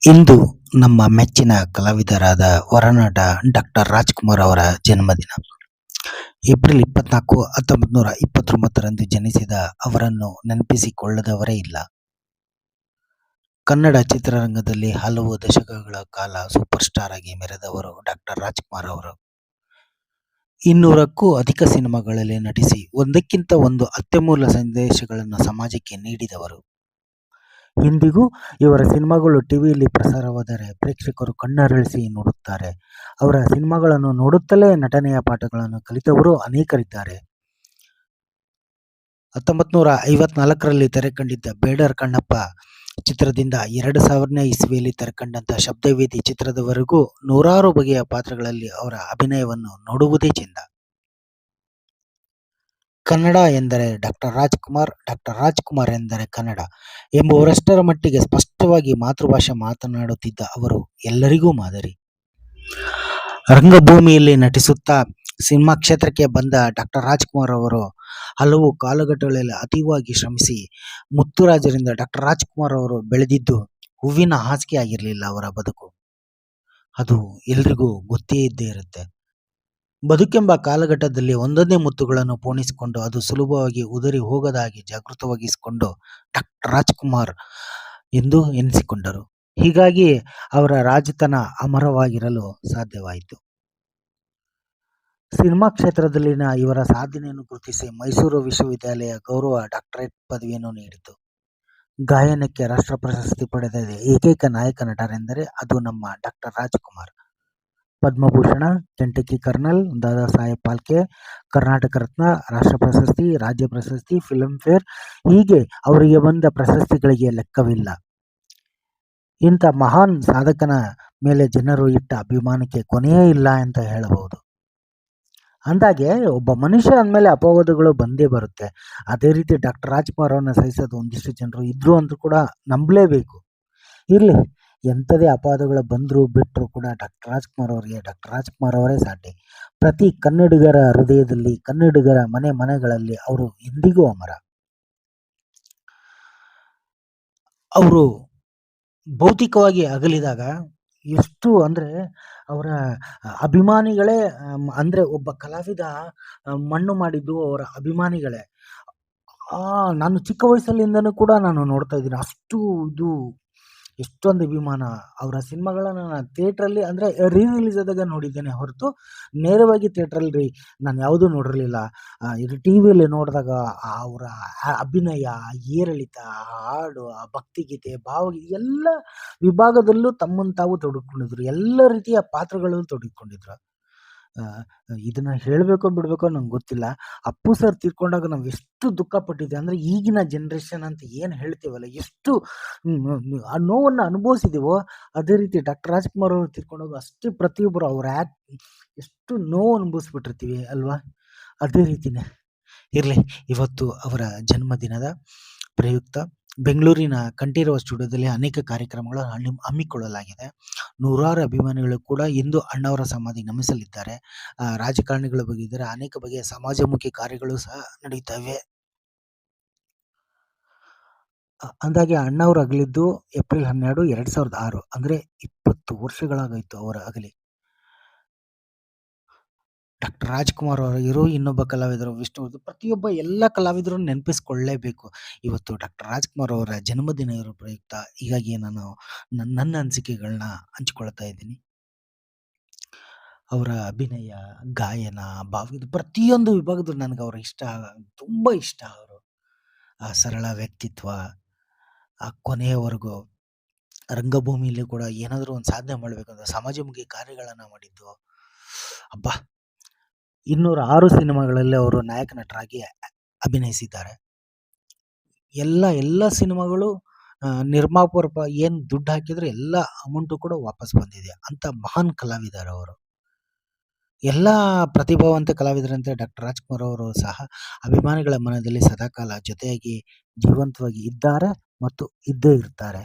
ಇಂದು ನಮ್ಮ ಮೆಚ್ಚಿನ ಕಲಾವಿದರಾದ ಹೊರನಟ ಡಾಕ್ಟರ್ ರಾಜ್‌ಕುಮಾರ್ ಅವರ ಜನ್ಮದಿನ. ಏಪ್ರಿಲ್ 24, 1929ರಂದು ಜನಿಸಿದ ಅವರನ್ನು ನೆನಪಿಸಿಕೊಳ್ಳದವರೇ ಇಲ್ಲ. ಕನ್ನಡ ಚಿತ್ರರಂಗದಲ್ಲಿ ಹಲವು ದಶಕಗಳ ಕಾಲ ಸೂಪರ್ ಸ್ಟಾರ್ ಆಗಿ ಮೆರೆದವರು ಡಾಕ್ಟರ್ ರಾಜ್‌ಕುಮಾರ್ ಅವರು. 200ಕ್ಕೂ ಅಧಿಕ ಸಿನಿಮಾಗಳಲ್ಲಿ ನಟಿಸಿ ಒಂದಕ್ಕಿಂತ ಒಂದು ಅತ್ಯಮೂಲ್ಯ ಸಂದೇಶಗಳನ್ನು ಸಮಾಜಕ್ಕೆ ನೀಡಿದವರು. ಇಂದಿಗೂ ಇವರ ಸಿನಿಮಾಗಳು ಟಿವಿಯಲ್ಲಿ ಪ್ರಸಾರವಾದರೆ ಪ್ರೇಕ್ಷಕರು ಕಣ್ಣರಳಿಸಿ ನೋಡುತ್ತಾರೆ. ಅವರ ಸಿನಿಮಾಗಳನ್ನು ನೋಡುತ್ತಲೇ ನಟನೆಯ ಪಾಠಗಳನ್ನು ಕಲಿತವರು ಅನೇಕರಿದ್ದಾರೆ. 1954ರಲ್ಲಿ ತೆರೆಕಂಡಿದ್ದ ಬೇಡರ ಕಣ್ಣಪ್ಪ ಚಿತ್ರದಿಂದ 2000ನೇ ಇಸವಿಯಲ್ಲಿ ತೆರೆಕಂಡಂಥ ಶಬ್ದವೇದಿ ಚಿತ್ರದವರೆಗೂ ನೂರಾರು ಬಗೆಯ ಪಾತ್ರಗಳಲ್ಲಿ ಅವರ ಅಭಿನಯವನ್ನು ನೋಡುವುದೇ ಚೆಂದ. ಕನ್ನಡ ಎಂದರೆ ಡಾಕ್ಟರ್ ರಾಜ್‌ಕುಮಾರ್, ಡಾಕ್ಟರ್ ರಾಜ್‌ಕುಮಾರ್ ಎಂದರೆ ಕನ್ನಡ ಎಂಬುವರಷ್ಟರ ಮಟ್ಟಿಗೆ ಸ್ಪಷ್ಟವಾಗಿ ಮಾತೃಭಾಷೆ ಮಾತನಾಡುತ್ತಿದ್ದ ಅವರು ಎಲ್ಲರಿಗೂ ಮಾದರಿ. ರಂಗಭೂಮಿಯಲ್ಲಿ ನಟಿಸುತ್ತಾ ಸಿನಿಮಾ ಕ್ಷೇತ್ರಕ್ಕೆ ಬಂದ ಡಾಕ್ಟರ್ ರಾಜ್‌ಕುಮಾರ್ ಅವರು ಹಲವು ಕಾಲಘಟ್ಟಗಳಲ್ಲಿ ಅತೀವವಾಗಿ ಶ್ರಮಿಸಿ ಮುತ್ತುರಾಜರಿಂದ ಡಾಕ್ಟರ್ ರಾಜ್‌ಕುಮಾರ್ ಅವರು ಬೆಳೆದಿದ್ದು ಹೂವಿನ ಹಾಸಿಗೆ ಆಗಿರಲಿಲ್ಲ ಅವರ ಬದುಕು. ಅದು ಎಲ್ರಿಗೂ ಗೊತ್ತೇ ಇದ್ದೇ ಇರುತ್ತೆ. ಬದುಕೆಂಬ ಕಾಲಘಟ್ಟದಲ್ಲಿ ಒಂದೊಂದೇ ಮುತ್ತುಗಳನ್ನು ಪೋಣಿಸಿಕೊಂಡು ಅದು ಸುಲಭವಾಗಿ ಉದುರಿ ಹೋಗದ ಹಾಗೆ ಜಾಗೃತವಾಗಿಸಿಕೊಂಡು ಡಾಕ್ಟರ್ ರಾಜ್‌ಕುಮಾರ್ ಎಂದು ಎನಿಸಿಕೊಂಡರು. ಹೀಗಾಗಿ ಅವರ ರಾಜತನ ಅಮರವಾಗಿರಲು ಸಾಧ್ಯವಾಯಿತು. ಸಿನಿಮಾ ಕ್ಷೇತ್ರದಲ್ಲಿನ ಇವರ ಸಾಧನೆಯನ್ನು ಗುರುತಿಸಿ ಮೈಸೂರು ವಿಶ್ವವಿದ್ಯಾಲಯ ಗೌರವ ಡಾಕ್ಟರೇಟ್ ಪದವಿಯನ್ನು ನೀಡಿತು. ಗಾಯನಕ್ಕೆ ರಾಷ್ಟ್ರ ಪ್ರಶಸ್ತಿ ಪಡೆದ ಏಕೈಕ ನಾಯಕ ನಟರೆಂದರೆ ಅದು ನಮ್ಮ doctor Rajkumar. Padma Bhushan, Kentucky colonel, Dada Saheb Phalke, Karnataka Ratna, ರಾಷ್ಟ್ರ ಪ್ರಶಸ್ತಿ, ರಾಜ್ಯ ಪ್ರಶಸ್ತಿ, ಫಿಲ್ಮ್‌ಫೇರ್ ಹೀಗೆ ಅವರಿಗೆ ಬಂದ ಪ್ರಶಸ್ತಿಗಳಿಗೆ ಲೆಕ್ಕವಿಲ್ಲ. ಇಂಥ ಮಹಾನ್ ಸಾಧಕನ ಮೇಲೆ ಜನರು ಇಟ್ಟ ಅಭಿಮಾನಕ್ಕೆ ಕೊನೆಯೇ ಇಲ್ಲ ಅಂತ ಹೇಳಬಹುದು. ಅಂದಾಗೆ ಒಬ್ಬ ಮನುಷ್ಯ ಅಂದಮೇಲೆ ಅಪವಾದಗಳು ಬಂದೇ ಬರುತ್ತೆ. ಅದೇ ರೀತಿ ಡಾಕ್ಟರ್ ರಾಜ್‌ಕುಮಾರ್ ಅವರನ್ನ ಸಹಿಸೋದು ಒಂದಿಷ್ಟು ಜನರು ಇದ್ರು ಅಂತ ಕೂಡ ನಂಬಲೇಬೇಕು. ಇರಲಿ, ಎಂಥದೇ ಅಪವಾದಗಳು ಬಂದರೂ ಬಿಟ್ಟರೂ ಕೂಡ ಡಾಕ್ಟರ್ ರಾಜ್‌ಕುಮಾರ್ ಅವರಿಗೆ ಡಾಕ್ಟರ್ ರಾಜ್‌ಕುಮಾರ್ ಅವರೇ ಸಾಟಿ. ಪ್ರತಿ ಕನ್ನಡಿಗರ ಹೃದಯದಲ್ಲಿ, ಕನ್ನಡಿಗರ ಮನೆ ಮನೆಗಳಲ್ಲಿ ಅವರು ಎಂದಿಗೂ ಅಮರ. ಅವರು ಭೌತಿಕವಾಗಿ ಅಗಲಿದಾಗ ಎಷ್ಟು ಅಂದರೆ ಅವರ ಅಭಿಮಾನಿಗಳೇ ಅಂದರೆ ಒಬ್ಬ ಕಲಾವಿದ ಮಣ್ಣು ಮಾಡಿದ್ದು ಅವರ ಅಭಿಮಾನಿಗಳೇ. ನಾನು ಚಿಕ್ಕ ವಯಸ್ಸಲ್ಲಿಂದನೂ ಕೂಡ ನಾನು ನೋಡ್ತಾ ಇದ್ದೀನಿ. ಅಷ್ಟು ಇದು ಎಷ್ಟೊಂದು ಅಭಿಮಾನ. ಅವರ ಸಿನಿಮಾಗಳನ್ನು ನಾನು ಥಿಯೇಟ್ರಲ್ಲಿ ಅಂದರೆ ರಿಲೀಸ್ ಆದಾಗ ನೋಡಿದ್ದೇನೆ ಹೊರತು ನೇರವಾಗಿ ಥಿಯೇಟ್ರಲ್ಲಿ ನಾನು ಯಾವುದೂ ನೋಡಿರಲಿಲ್ಲ. ಇದು ಟಿ ವಿಯಲ್ಲಿ ನೋಡಿದಾಗ ಅವರ ಅಭಿನಯ, ಏರಿಳಿತ, ಹಾಡು, ಭಕ್ತಿಗೀತೆ, ಭಾವಗೀತೆ ಎಲ್ಲ ವಿಭಾಗದಲ್ಲೂ ತಮ್ಮನ್ನು ತಾವು ತೊಡಗಿಕೊಂಡಿದ್ರು. ಎಲ್ಲ ರೀತಿಯ ಪಾತ್ರಗಳಲ್ಲೂ ತೊಡಗಿಕೊಂಡಿದ್ರು. ಇದನ್ನ ಹೇಳಬೇಕೋ ಬಿಡಬೇಕೋ ನಂಗೆ ಗೊತ್ತಿಲ್ಲ. ಅಪ್ಪು ಸರ್ ತೀರ್ಕೊಂಡಾಗ ನಾವು ಎಷ್ಟು ದುಃಖ ಪಟ್ಟಿದ್ದೆ ಅಂದರೆ ಈಗಿನ ಜನ್ರೇಷನ್ ಅಂತ ಏನು ಹೇಳ್ತೀವಲ್ಲ, ಎಷ್ಟು ಆ ನೋವನ್ನು ಅನುಭವಿಸಿದೀವೋ ಅದೇ ರೀತಿ ಡಾಕ್ಟರ್ ರಾಜ್‌ಕುಮಾರ್ ಅವರು ತೀರ್ಕೊಂಡಾಗ ಅಷ್ಟೇ ಪ್ರತಿಯೊಬ್ಬರು ಅವ್ರ ಎಷ್ಟು ನೋವು ಅನುಭವಿಸ್ಬಿಟ್ಟಿರ್ತೀವಿ ಅಲ್ವಾ? ಅದೇ ರೀತಿನೇ ಇರಲಿ. ಇವತ್ತು ಅವರ ಜನ್ಮದಿನದ ಪ್ರಯುಕ್ತ ಬೆಂಗಳೂರಿನ ಕಂಠೀರವ ಸ್ಟುಡಿಯೋದಲ್ಲಿ ಅನೇಕ ಕಾರ್ಯಕ್ರಮಗಳು ಹಮ್ಮಿಕೊಳ್ಳಲಾಗಿದೆ. ನೂರಾರು ಅಭಿಮಾನಿಗಳು ಕೂಡ ಇಂದು ಅಣ್ಣವರ ಸಮಾಧಿ ನಮಿಸಲಿದ್ದಾರೆ. ರಾಜಕಾರಣಿಗಳು ಬಗೆಯಿದ್ದಾರೆ. ಅನೇಕ ಬಗೆಯ ಸಮಾಜಮುಖಿ ಕಾರ್ಯಗಳು ಸಹ ನಡೆಯುತ್ತವೆ. ಅಂದಾಗೆ ಅಣ್ಣವರು ಅಗಲಿದ್ದು ಏಪ್ರಿಲ್ 12, 2006 ಅಂದರೆ 20 ವರ್ಷಗಳಾಗಾಯಿತು ಅವರ ಅಗಲಿ. ಡಾಕ್ಟರ್ ರಾಜ್‌ಕುಮಾರ್ ಅವರು ಇರೋ ಇನ್ನೊಬ್ಬ ಕಲಾವಿದರು ವಿಷ್ಣುವರ್ಧನ್, ಪ್ರತಿಯೊಬ್ಬ ಎಲ್ಲ ಕಲಾವಿದರು ನೆನಪಿಸ್ಕೊಳ್ಳೇಬೇಕು. ಇವತ್ತು ಡಾಕ್ಟರ್ ರಾಜ್‌ಕುಮಾರ್ ಅವರ ಜನ್ಮದಿನ ಇರೋ ಪ್ರಯುಕ್ತ ಹೀಗಾಗಿ ನಾನು ನನ್ನ ಅನಿಸಿಕೆಗಳನ್ನ ಹಂಚಿಕೊಳ್ತಾ ಇದ್ದೀನಿ. ಅವರ ಅಭಿನಯ, ಗಾಯನ, ಭಾವಗೀತೆ ಪ್ರತಿಯೊಂದು ವಿಭಾಗದಲ್ಲೂ ನನಗೆ ಅವ್ರ ಇಷ್ಟ, ತುಂಬ ಇಷ್ಟ ಅವರು. ಆ ಸರಳ ವ್ಯಕ್ತಿತ್ವ, ಆ ಕೊನೆಯವರೆಗೂ ರಂಗಭೂಮಿಯಲ್ಲಿ ಕೂಡ ಏನಾದರೂ ಒಂದು ಸಾಧನೆ ಮಾಡಬೇಕಂದ್ರೆ ಸಮಾಜಮುಖಿ ಕಾರ್ಯಗಳನ್ನು ಮಾಡಿದ್ದು. ಅಬ್ಬಾ! 206 ಸಿನಿಮಾಗಳಲ್ಲಿ ಅವರು ನಾಯಕ ನಟರಾಗಿ ಅಭಿನಯಿಸಿದ್ದಾರೆ. ಎಲ್ಲ ಸಿನಿಮಾಗಳು ನಿರ್ಮಾಪಕರು ಏನು ದುಡ್ಡು ಹಾಕಿದ್ರು ಎಲ್ಲ ಅಮೌಂಟು ಕೂಡ ವಾಪಸ್ ಬಂದಿದೆ. ಅಂತ ಮಹಾನ್ ಕಲಾವಿದರು ಅವರು. ಎಲ್ಲ ಪ್ರತಿಭಾವಂತ ಕಲಾವಿದರಂತೆ ಡಾಕ್ಟರ್ ರಾಜ್‌ಕುಮಾರ್ ಅವರು ಸಹ ಅಭಿಮಾನಿಗಳ ಮನದಲ್ಲಿ ಸದಾಕಾಲ ಜೊತೆಯಾಗಿ ಜೀವಂತವಾಗಿ ಇದ್ದಾರೆ ಮತ್ತು ಇದ್ದೇ ಇರ್ತಾರೆ.